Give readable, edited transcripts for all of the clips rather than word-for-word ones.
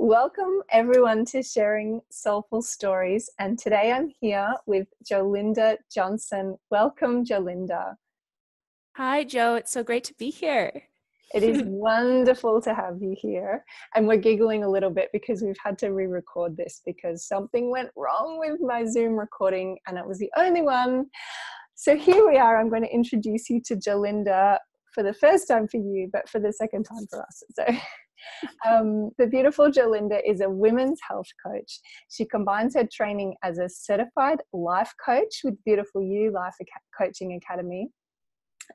Welcome everyone to Sharing Soulful Stories. And today I'm here with Jolinda Johnson. Welcome, Jolinda. Hi, Jo. It's so great to be here. It is wonderful to have you here. And we're giggling a little bit because we've had to re-record this because something went wrong with my Zoom recording and it was the only one. So here we are. I'm going to introduce you to Jolinda for the first time for you, but for the second time for us. So the beautiful Jolinda is a women's health coach. She combines her training as a certified life coach with Beautiful You Life Coaching Academy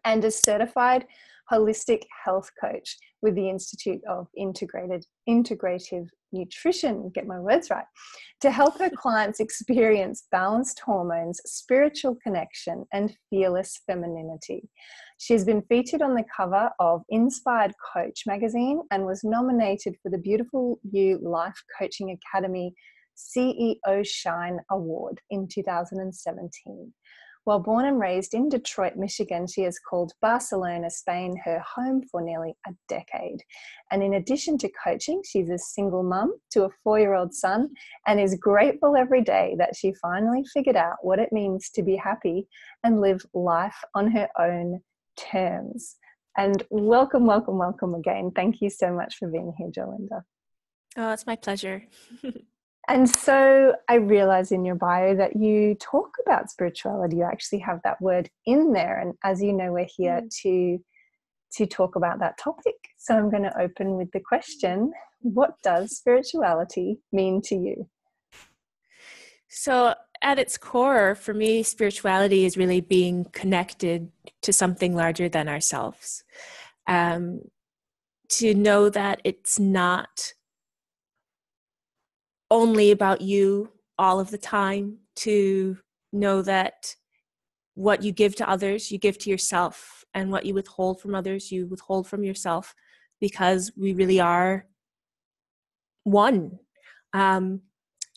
and a certified holistic health coach with the Institute of Integrative Nutrition, get my words right, to help her clients experience balanced hormones, spiritual connection, and fearless femininity. She's been featured on the cover of Inspired Coach magazine and was nominated for the Beautiful You Life Coaching Academy CEO Shine Award in 2017. While born and raised in Detroit, Michigan, she has called Barcelona, Spain, her home for nearly a decade. And in addition to coaching, she's a single mum to a 4-year-old son and is grateful every day that she finally figured out what it means to be happy and live life on her own terms. And welcome, welcome, welcome again. Thank you so much for being here, Jolinda. Oh, it's my pleasure. And so I realize in your bio that you talk about spirituality. You actually have that word in there. And as you know, we're here to talk about that topic. So I'm going to open with the question, what does spirituality mean to you? So at its core, for me, spirituality is really being connected to something larger than ourselves. To know that it's not only about you all of the time, to know that what you give to others, you give to yourself, and what you withhold from others, you withhold from yourself, because we really are one. And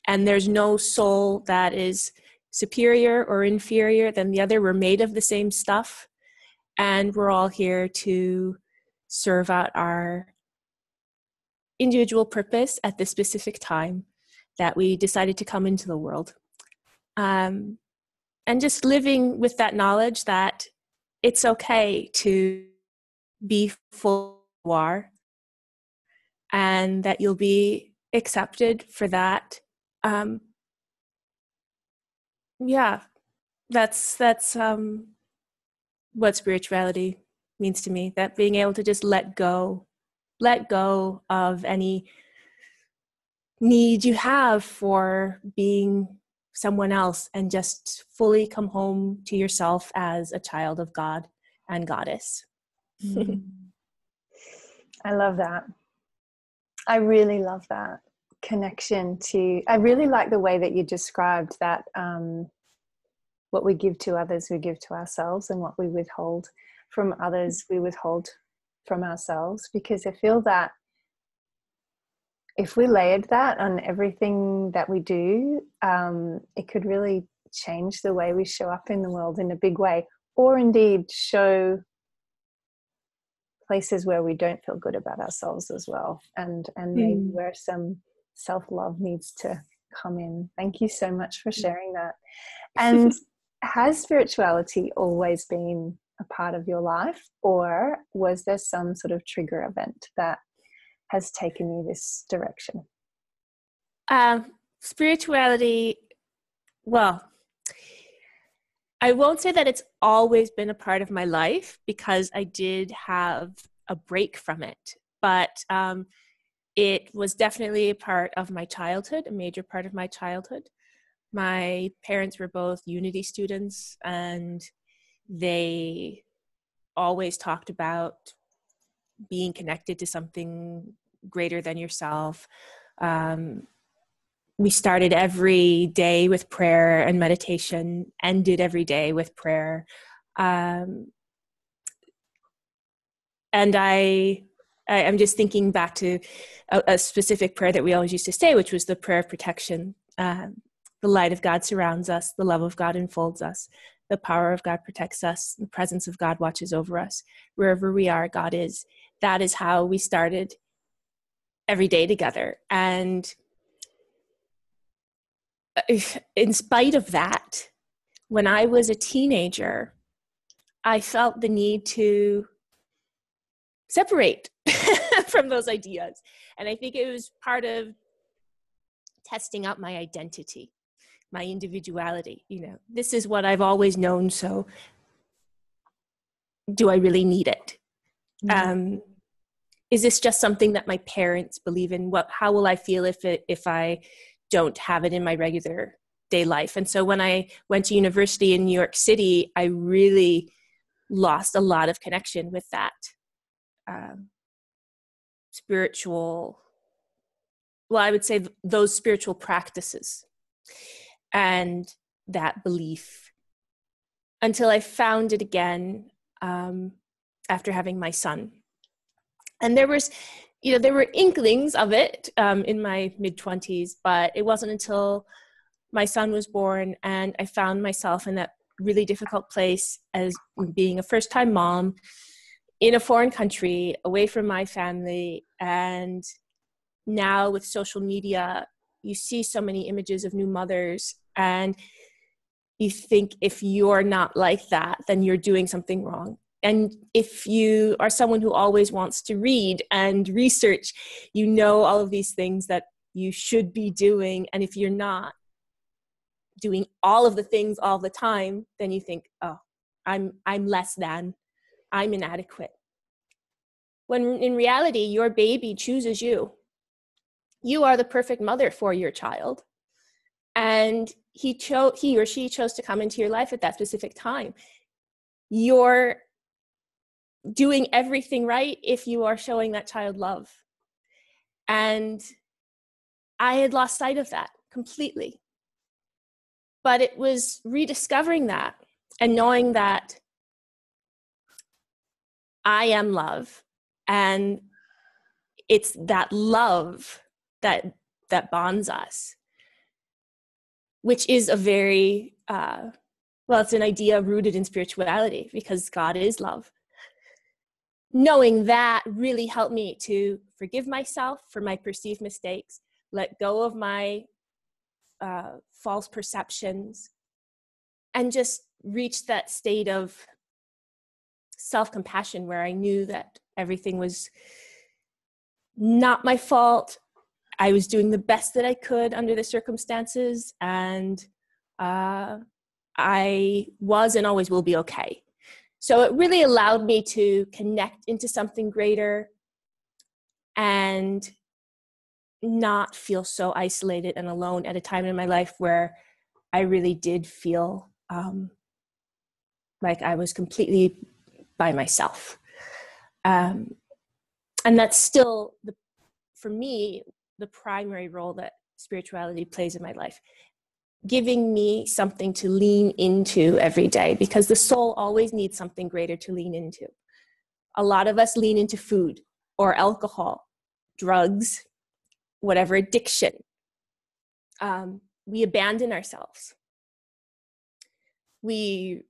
there's no soul that is superior or inferior than the other. We're made of the same stuff, and we're all here to serve out our individual purpose at this specific time that we decided to come into the world. And just living with that knowledge that it's okay to be full you are, and that you'll be accepted for that. That's what spirituality means to me, that being able to just let go of any need you have for being someone else and just fully come home to yourself as a child of God and Goddess. I love that. I really love that connection to, I really like the way that you described that what we give to others, we give to ourselves, and what we withhold from others, we withhold from ourselves, because I feel that if we layered that on everything that we do, it could really change the way we show up in the world in a big way, or indeed show places where we don't feel good about ourselves as well, and maybe where some self-love needs to come in. Thank you so much for sharing that. And has spirituality always been a part of your life, or was there some sort of trigger event that has taken you this direction? Spirituality, well, I won't say that it's always been a part of my life, because I did have a break from it, but it was definitely a part of my childhood, a major part of my childhood. My parents were both Unity students, and they always talked about being connected to something greater than yourself. We started every day with prayer and meditation, ended every day with prayer. And I'm just thinking back to a specific prayer that we always used to say, which was the prayer of protection. The light of God surrounds us. The love of God enfolds us. The power of God protects us. The presence of God watches over us. Wherever we are, God is. That is how we started every day together. And in spite of that, when I was a teenager, I felt the need to separate from those ideas. And I think it was part of testing out my identity, my individuality. You know, this is what I've always known, so do I really need it? Is this just something that my parents believe in? How will I feel if I don't have it in my regular day life? And so when I went to university in New York City, I really lost a lot of connection with that spiritual, well, I would say those spiritual practices and that belief, until I found it again after having my son. And there were inklings of it in my mid-20s, but it wasn't until my son was born and I found myself in that really difficult place as being a first-time mom in a foreign country, away from my family. And now with social media, you see so many images of new mothers, and you think if you're not like that, then you're doing something wrong. And if you are someone who always wants to read and research, you know all of these things that you should be doing. And if you're not doing all of the things all the time, then you think, oh, I'm less than, I'm inadequate. When in reality, your baby chooses you. You are the perfect mother for your child. And he or she chose to come into your life at that specific time. You're doing everything right if you are showing that child love. And I had lost sight of that completely. But it was rediscovering that and knowing that I am love, and it's that love that bonds us, which is a very, it's an idea rooted in spirituality, because God is love. Knowing that really helped me to forgive myself for my perceived mistakes, let go of my false perceptions, and just reach that state of self-compassion where I knew that everything was not my fault. I was doing the best that I could under the circumstances, and I was and always will be okay. So it really allowed me to connect into something greater and not feel so isolated and alone at a time in my life where I really did feel like I was completely by myself. And that's still, for me, the primary role that spirituality plays in my life, giving me something to lean into every day, because the soul always needs something greater to lean into. A lot of us lean into food or alcohol, drugs, whatever addiction. We abandon ourselves. We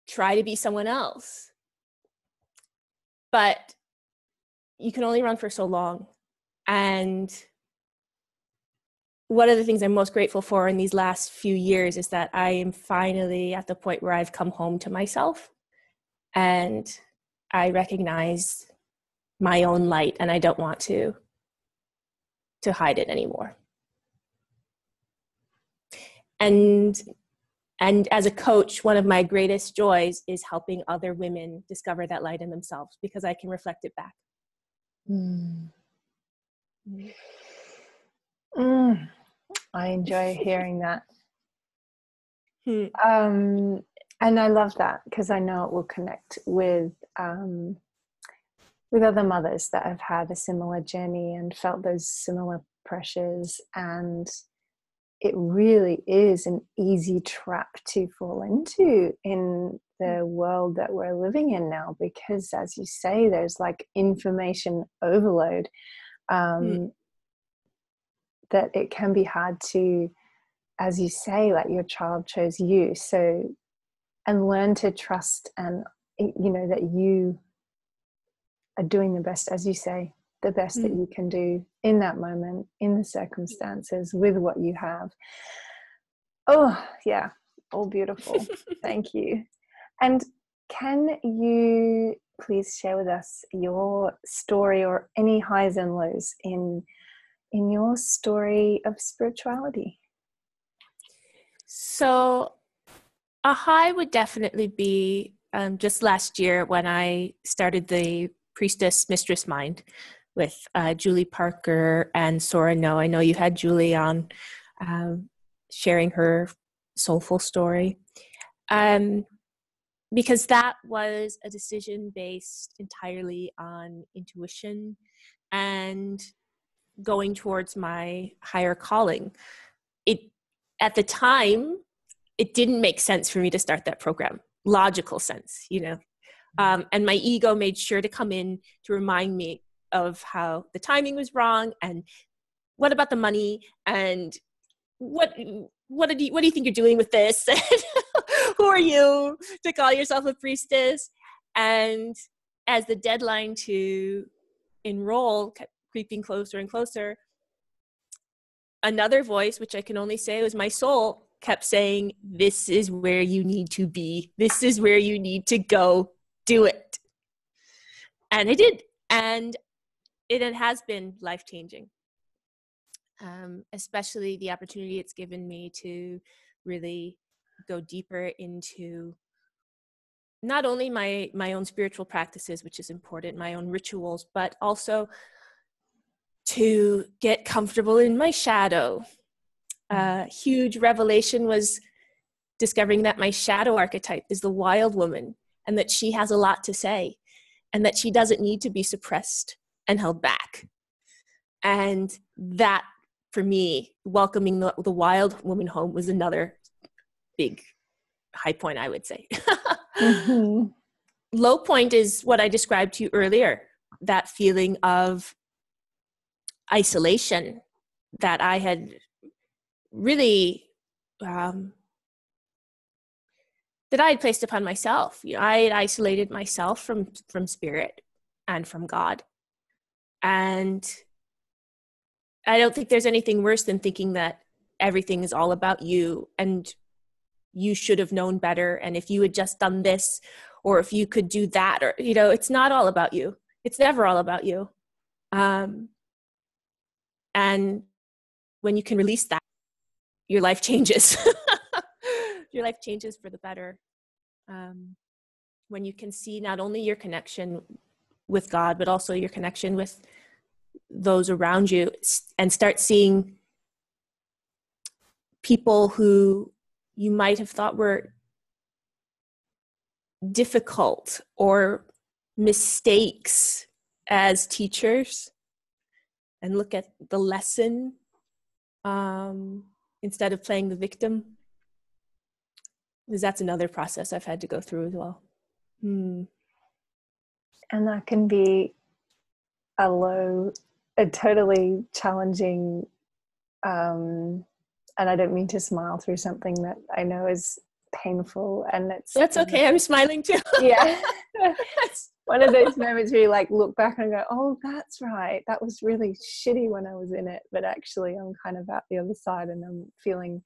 try to be someone else. But you can only run for so long. And one of the things I'm most grateful for in these last few years is that I am finally at the point where I've come home to myself, and I recognize my own light, and I don't want to hide it anymore. And as a coach, one of my greatest joys is helping other women discover that light in themselves, because I can reflect it back. I enjoy hearing that. And I love that, because I know it will connect with other mothers that have had a similar journey and felt those similar pressures. And it really is an easy trap to fall into in the world that we're living in now, because, as you say, there's like information overload, that it can be hard to, as you say, like your child chose you. So, and learn to trust, and, you know, that you are doing the best, as you say, the best that you can do in that moment, in the circumstances, with what you have. Oh, yeah, all beautiful. Thank you. And can you please share with us your story or any highs and lows in your story of spirituality? So a high would definitely be just last year when I started the Priestess Mistress Mind with Julie Parker and Sora No. I know you had Julie on sharing her Soulful story. Because that was a decision based entirely on intuition and going towards my higher calling. At the time, it didn't make sense for me to start that program. Logical sense, you know. And my ego made sure to come in to remind me of how the timing was wrong and what about the money and what do you think you're doing with this? Who are you to call yourself a priestess? And as the deadline to enroll kept creeping closer and closer, another voice, which I can only say was my soul, kept saying, this is where you need to be. This is where you need to go. Do it. And I did. And it has been life-changing. Especially the opportunity it's given me to really go deeper into not only my own spiritual practices, which is important, my own rituals, but also to get comfortable in my shadow. Huge revelation was discovering that my shadow archetype is the wild woman and that she has a lot to say and that she doesn't need to be suppressed and held back. And that, for me, welcoming the wild woman home was another big high point, I would say. Mm-hmm. Low point is what I described to you earlier, that feeling of isolation that I had really, that I had placed upon myself. You know, I had isolated myself from spirit and from God. And I don't think there's anything worse than thinking that everything is all about you and you should have known better. And if you had just done this, or if you could do that, or, you know, it's not all about you. It's never all about you. And when you can release that, your life changes. Your life changes for the better. When you can see not only your connection with God, but also your connection with those around you, and start seeing people who you might have thought were difficult or mistakes as teachers, and look at the lesson instead of playing the victim, because that's another process I've had to go through as well. And that can be a totally challenging, and I don't mean to smile through something that I know is painful, and that's okay. I'm smiling too. Yeah. One of those moments where you like look back and go, oh, that's right, that was really shitty when I was in it, but actually I'm kind of out the other side and I'm feeling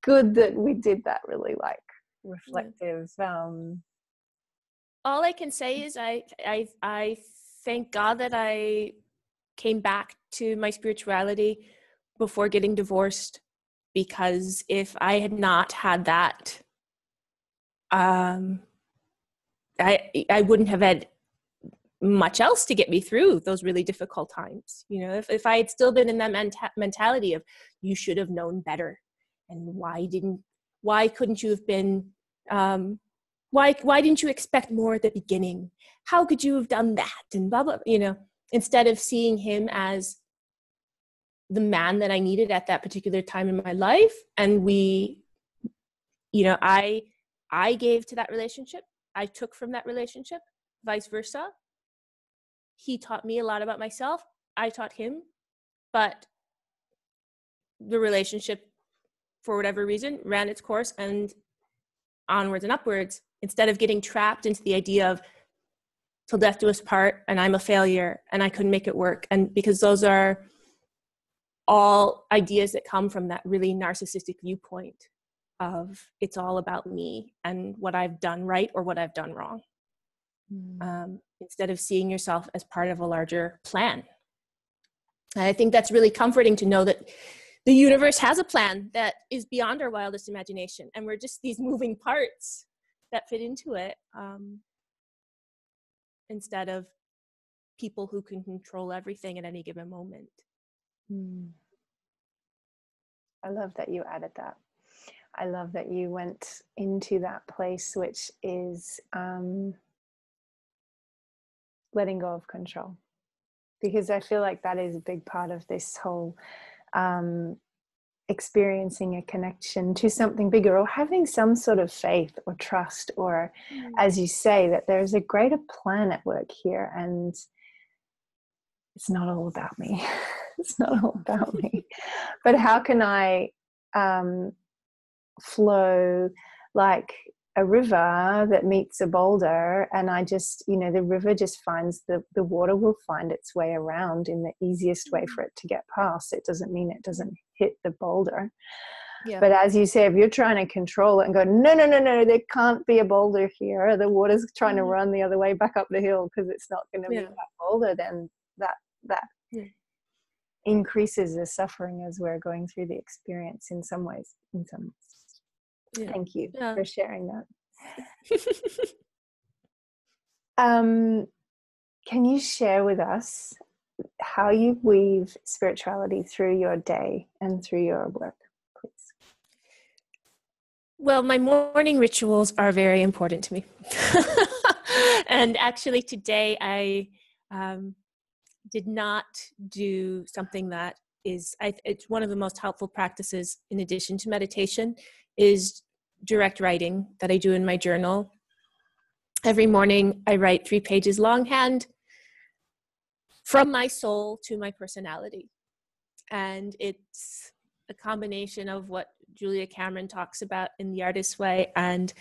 good that we did that really like reflective. All I can say is I thank God that I came back to my spirituality before getting divorced, because if I had not had that, I wouldn't have had much else to get me through those really difficult times. You know, if I had still been in that mentality of you should have known better, and why couldn't you have been, why didn't you expect more at the beginning? How could you have done that? And blah, blah, you know, instead of seeing him as the man that I needed at that particular time in my life. And we, you know, I gave to that relationship. I took from that relationship, vice versa. He taught me a lot about myself. I taught him, but the relationship, for whatever reason, ran its course and onwards and upwards, instead of getting trapped into the idea of till death do us part, and I'm a failure, and I couldn't make it work. And because those are all ideas that come from that really narcissistic viewpoint of it's all about me and what I've done right or what I've done wrong. Instead of seeing yourself as part of a larger plan. And I think that's really comforting to know that the universe has a plan that is beyond our wildest imagination. And we're just these moving parts that fit into it, instead of people who can control everything at any given moment. I love that you added that. I love that you went into that place, which is letting go of control, because I feel like that is a big part of this whole experiencing a connection to something bigger, or having some sort of faith or trust, or as you say, that there's a greater plan at work here, and it's not all about me. It's not all about me. But how can I flow like a river that meets a boulder, and I just, the river just finds the water will find its way around in the easiest way for it to get past. It doesn't mean it doesn't hit the boulder. Yeah. But as you say, if you're trying to control it and go, no, there can't be a boulder here, the water's trying to run the other way back up the hill because it's not going to be that boulder, then that increases the suffering as we're going through the experience in some ways. Yeah. Thank you for sharing that. Can you share with us how you weave spirituality through your day and through your work, please? Well, my morning rituals are very important to me. And actually today I did not do something that is, it's one of the most helpful practices in addition to meditation, is direct writing that I do in my journal. Every morning I write 3 pages longhand from my soul to my personality. And it's a combination of what Julia Cameron talks about in the Artist's Way and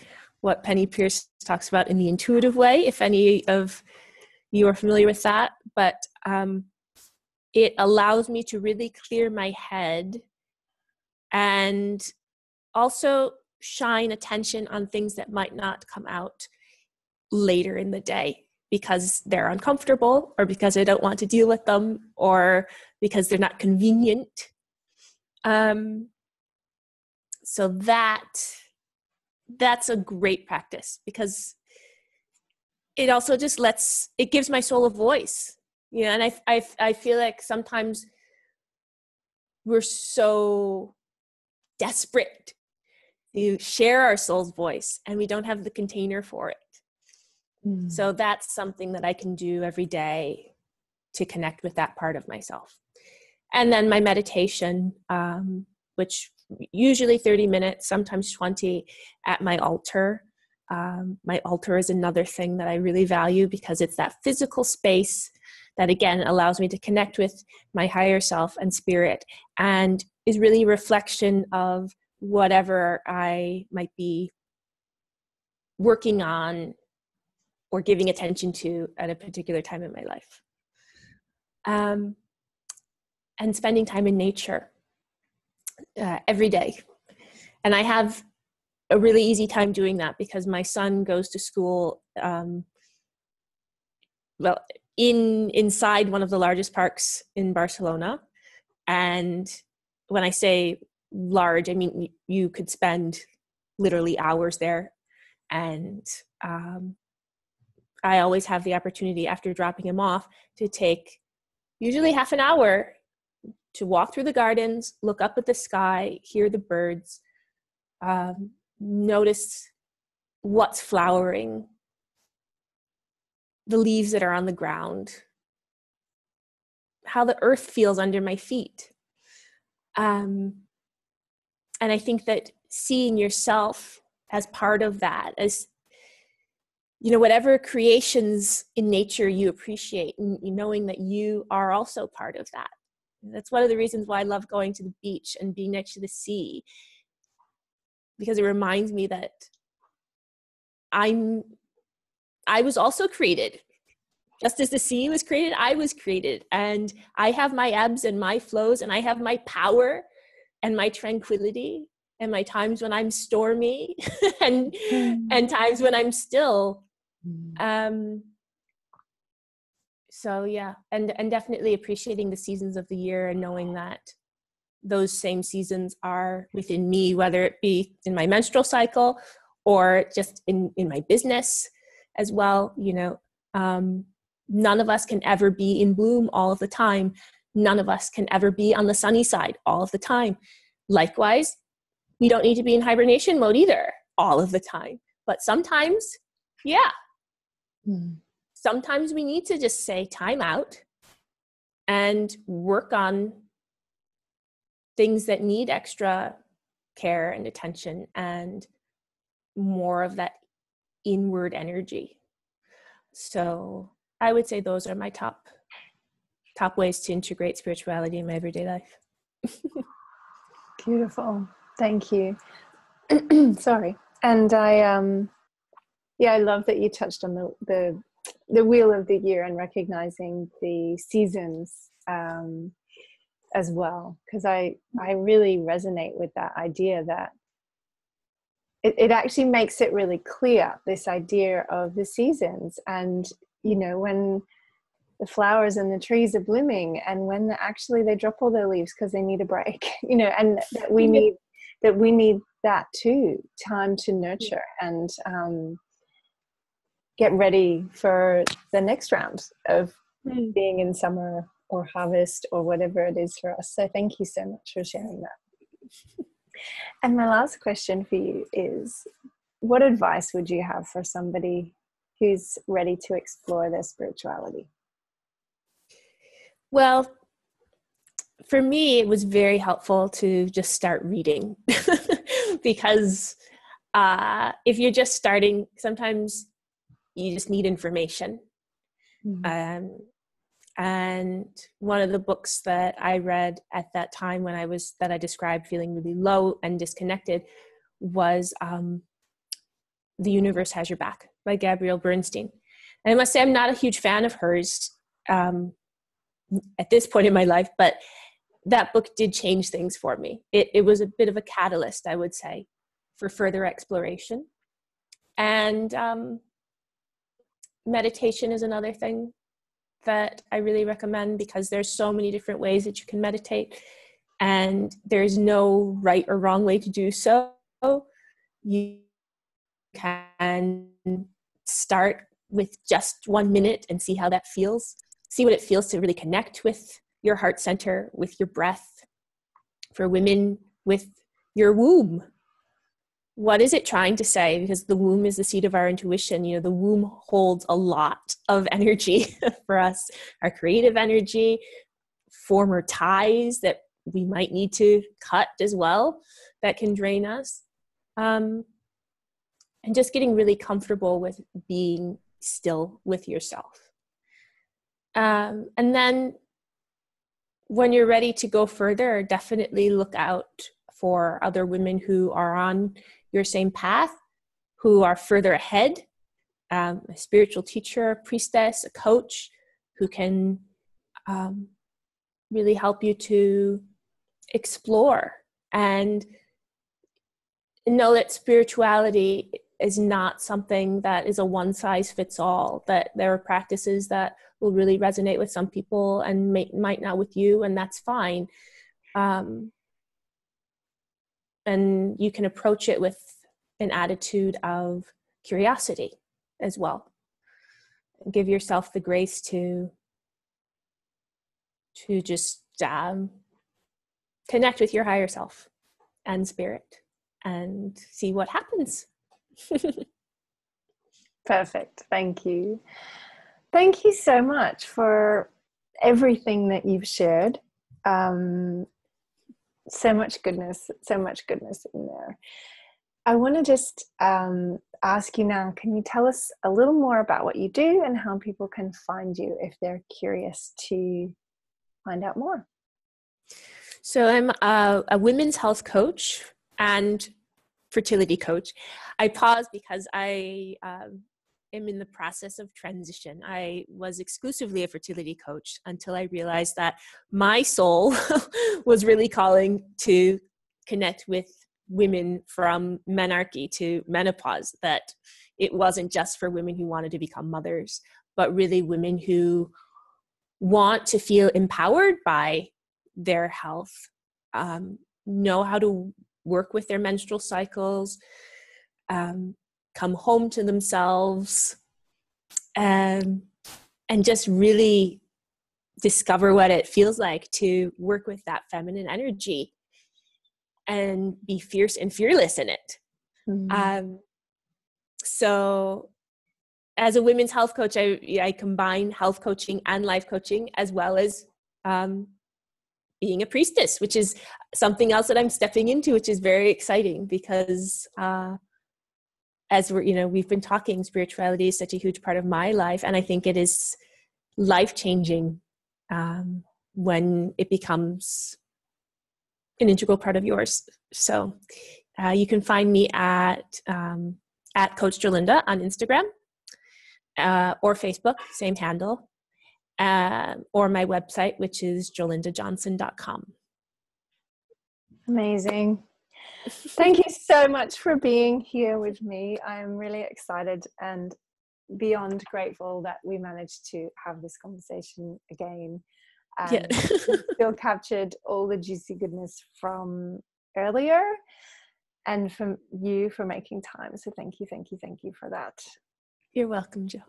what Penny Pierce talks about in the Intuitive Way, if any of you are familiar with that. But it allows me to really clear my head and also shine attention on things that might not come out later in the day because they're uncomfortable, or because I don't want to deal with them, or because they're not convenient. So that's a great practice, because it also just it gives my soul a voice. And I feel like sometimes we're so desperate to share our soul's voice and we don't have the container for it. So that's something that I can do every day to connect with that part of myself. And then my meditation, which usually 30 minutes, sometimes 20 at my altar. My altar is another thing that I really value, because it's that physical space that, again, allows me to connect with my higher self and spirit, and is really a reflection of whatever I might be working on or giving attention to at a particular time in my life. And spending time in nature every day. And I have a really easy time doing that because my son goes to school inside one of the largest parks in Barcelona. And when I say large, I mean you could spend literally hours there. And I always have the opportunity after dropping him off to take usually half an hour to walk through the gardens, look up at the sky, hear the birds, notice what's flowering, the leaves that are on the ground, how the earth feels under my feet. And I think that seeing yourself as part of that, as whatever creations in nature you appreciate, and knowing that you are also part of that. That's one of the reasons why I love going to the beach and being next to the sea, because it reminds me that I was also created Just as the sea was created, I was created. And I have my ebbs and my flows, and I have my power and my tranquility and my times when I'm stormy and times when I'm still. So yeah, and definitely appreciating the seasons of the year and knowing that those same seasons are within me, whether it be in my menstrual cycle or just in my business as well. You know, none of us can ever be in bloom all of the time. None of us can ever be on the sunny side all of the time. Likewise, we don't need to be in hibernation mode either all of the time. But sometimes, yeah, sometimes we need to just say time out and work on things that need extra care and attention and more of that inward energy. So I would say those are my top ways to integrate spirituality in my everyday life. Beautiful. Thank you. Sorry. And I love that you touched on the wheel of the year and recognizing the seasons as well, because I really resonate with that idea that it actually makes it really clear, this idea of the seasons, and you know, when the flowers and the trees are blooming and when actually they drop all their leaves because they need a break, you know, and that we need that too, time to nurture and get ready for the next round of being in summer or harvest or whatever it is for us. So thank you so much for sharing that. And my last question for you is, what advice would you have for somebody who's ready to explore their spirituality? Well, for me, it was very helpful to just start reading because if you're just starting, sometimes you just need information. And one of the books that I read at that time that I described feeling really low and disconnected was The Universe Has Your Back by Gabrielle Bernstein. And I must say, I'm not a huge fan of hers at this point in my life, but that book did change things for me. It was a bit of a catalyst, I would say, for further exploration. And meditation is another thing that I really recommend, because there's so many different ways that you can meditate, and there's no right or wrong way to do so. You can start with just 1 minute and see how that feels. See what it feels to really connect with your heart center, with your breath. For women, with your womb. What is it trying to say? Because the womb is the seat of our intuition. You know, the womb holds a lot of energy for us, our creative energy, former ties that we might need to cut as well, that can drain us. And just getting really comfortable with being still with yourself. And then when you're ready to go further, definitely look out for other women who are on your same path, who are further ahead, a spiritual teacher, a priestess, a coach, who can really help you to explore and know that spirituality is not something that is a one-size-fits-all, that there are practices that will really resonate with some people and might not with you, and that's fine. And you can approach it with an attitude of curiosity as well. Give yourself the grace to just connect with your higher self and spirit and see what happens. Perfect. Thank you. Thank you so much for everything that you've shared. So much goodness in there. I want to just ask you now, can you tell us a little more about what you do and how people can find you if they're curious to find out more? So I'm a women's health coach and fertility coach. I pause because I am in the process of transition. I was exclusively a fertility coach until I realized that my soul was really calling to connect with women from menarche to menopause, that it wasn't just for women who wanted to become mothers, but really women who want to feel empowered by their health, know how to work with their menstrual cycles, come home to themselves, and just really discover what it feels like to work with that feminine energy and be fierce and fearless in it. So as a women's health coach, I combine health coaching and life coaching, as well as being a priestess, which is something else that I'm stepping into, which is very exciting because as we've been talking, spirituality is such a huge part of my life. And I think it is life-changing when it becomes an integral part of yours. So you can find me at Coach Jolinda on Instagram or Facebook, same handle, or my website, which is jolindajohnson.com. Amazing. Thank you so much for being here with me. I'm really excited and beyond grateful that we managed to have this conversation again. And still captured all the juicy goodness from earlier, and from you for making time. So thank you for that. You're welcome, Jo.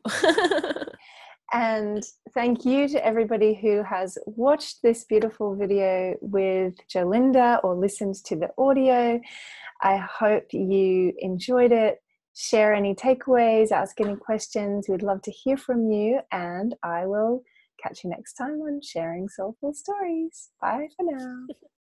And thank you to everybody who has watched this beautiful video with Jolinda or listened to the audio. I hope you enjoyed it. Share any takeaways, ask any questions. We'd love to hear from you, and I will catch you next time on Sharing Soulful Stories. Bye for now.